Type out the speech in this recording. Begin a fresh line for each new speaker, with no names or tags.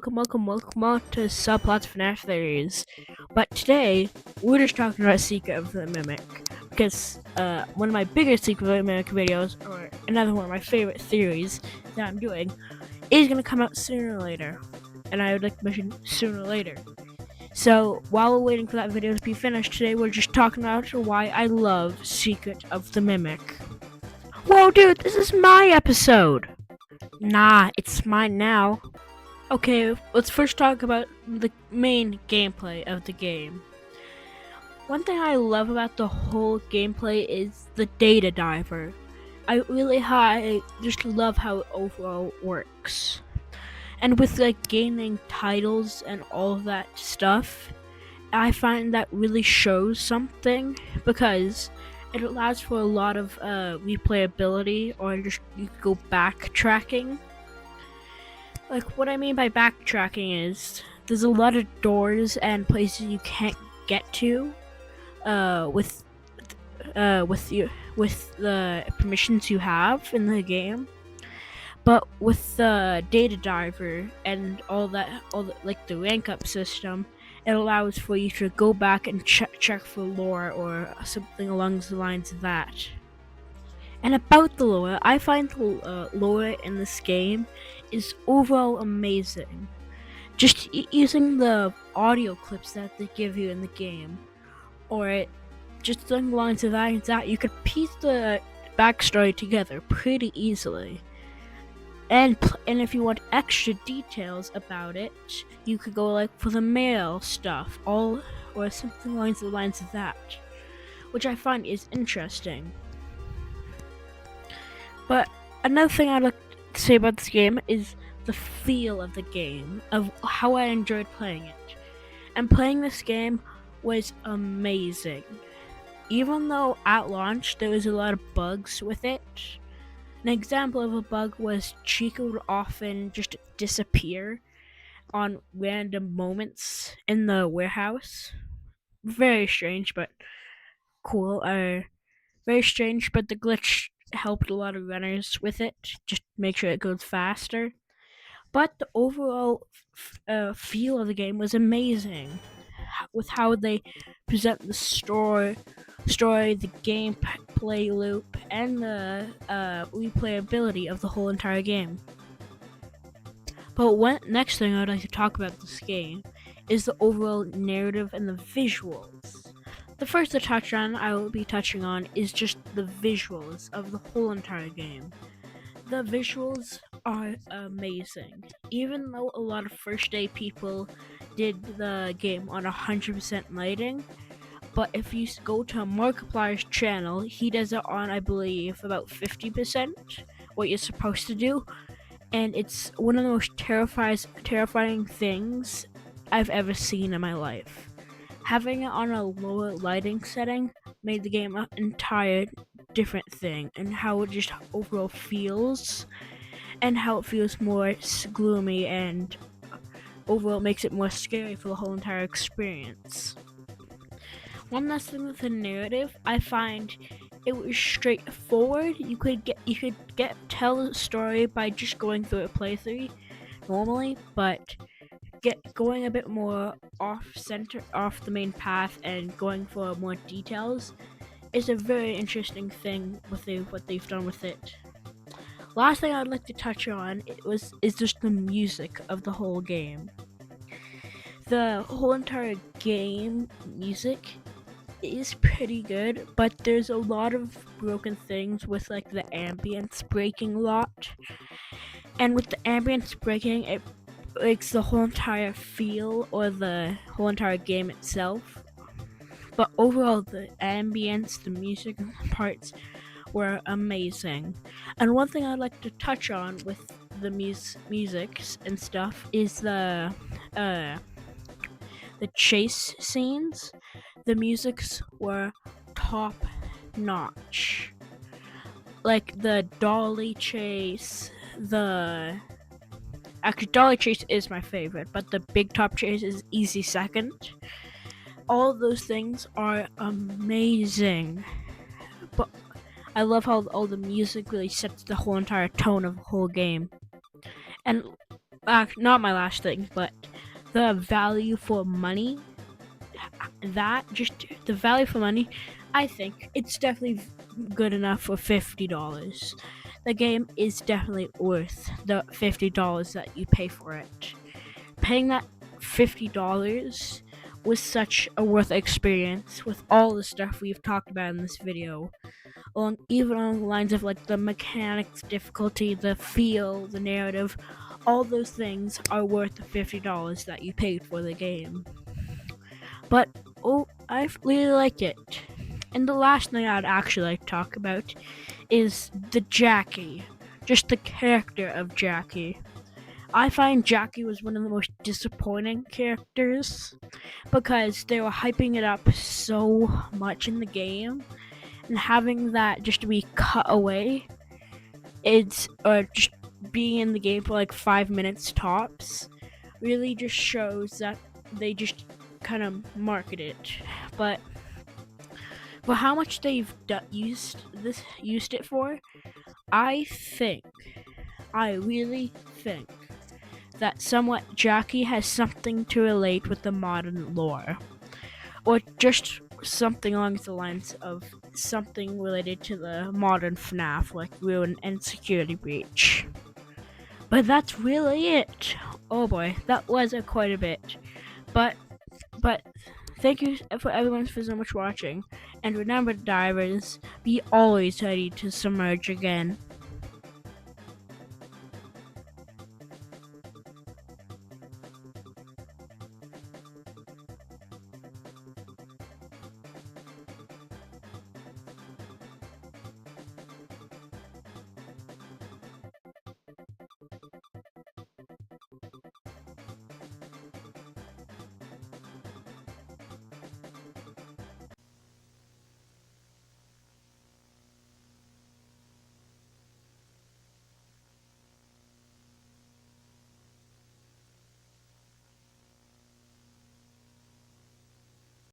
welcome to Subplots FNAF theories. But today, we're just talking about Secret of the Mimic. Because one of my bigger Secret of the Mimic videos, or another one of my favorite theories that I'm doing, is going to come out sooner or later. And I would like to mention sooner or later. So, while we're waiting for that video to be finished, today we're just talking about why I love Secret of the Mimic. Whoa, dude, this is my episode! Nah, it's mine now. Okay, let's first talk about the main gameplay of the game. One thing I love about the whole gameplay is the data diver. I just love how it overall works. And with like gaining titles and all of that stuff, I find that really shows something because it allows for a lot of replayability, or just you could go backtracking. Like, what I mean by backtracking is there's a lot of doors and places you can't get to with the permissions you have in the game. But with the data diver and all the like the rank up system, it allows for you to go back and check for lore or something along the lines of that. And about the lore, I find the lore in this game is overall amazing. Just using the audio clips that they give you in the game, or just along the lines of that, you could piece the backstory together pretty easily. And if you want extra details about it, you could go like for the male stuff, or something along the lines of that, which I find is interesting. But another thing I'd like to say about this game is the feel of the game, of how I enjoyed playing it. And playing this game was amazing. Even though at launch there was a lot of bugs with it. An example of a bug was Chica would often just disappear on random moments in the warehouse. Very strange, but cool. Very strange, but the glitch helped a lot of runners with it, just make sure it goes faster. But the overall feel of the game was amazing, with how they present the story, the gameplay loop, and the replayability of the whole entire game. But next thing I'd like to talk about this game is the overall narrative and the visuals. The first I will be touching on is just the visuals of the whole entire game. The visuals are amazing. Even though a lot of first day people did the game on 100% lighting, but if you go to Markiplier's channel, he does it on, I believe, about 50%, what you're supposed to do, and it's one of the most terrifying things I've ever seen in my life. Having it on a lower lighting setting made the game an entire different thing, and how it just overall feels, and how it feels more gloomy, and overall makes it more scary for the whole entire experience. One last thing with the narrative, I find it was straightforward. You could tell the story by just going through a playthrough normally, but going a bit more off the main path, and going for more details is a very interesting thing with what they've done with it. Last thing I'd like to touch on is just the music of the whole game. The whole entire game music is pretty good, but there's a lot of broken things with like the ambience breaking a lot. And with the ambience breaking, it breaks the whole entire feel or the whole entire game itself. But overall, the ambience, the music parts were amazing. And one thing I'd like to touch on with the music and stuff is the chase scenes. The musics were top notch. Like the dolly chase, actually, dolly chase is my favorite, but the big top chase is easy second. All of those things are amazing. But I love how all the music really sets the whole entire tone of the whole game. And not my last thing, but the value for money. The value for money. I think it's definitely good enough for $50. The game is definitely worth the $50 that you pay for it. Paying that $50 was such a worth experience with all the stuff we've talked about in this video. Even along the lines of like the mechanics, difficulty, the feel, the narrative, all those things are worth the $50 that you paid for the game. But I really like it. And the last thing I'd actually like to talk about is the Jackie. Just the character of Jackie. I find Jackie was one of the most disappointing characters because they were hyping it up so much in the game, and having that just to be cut away, just being in the game for like 5 minutes tops, really just shows that they just kind of market it. But for how much they've used it for, I really think that somewhat Jackie has something to relate with the modern lore, or just something along the lines of something related to the modern FNAF, like Ruin and Security Breach. But that's really it. Oh boy, that was quite a bit. But thank you for everyone for so much watching. And remember, divers, be always ready to submerge again.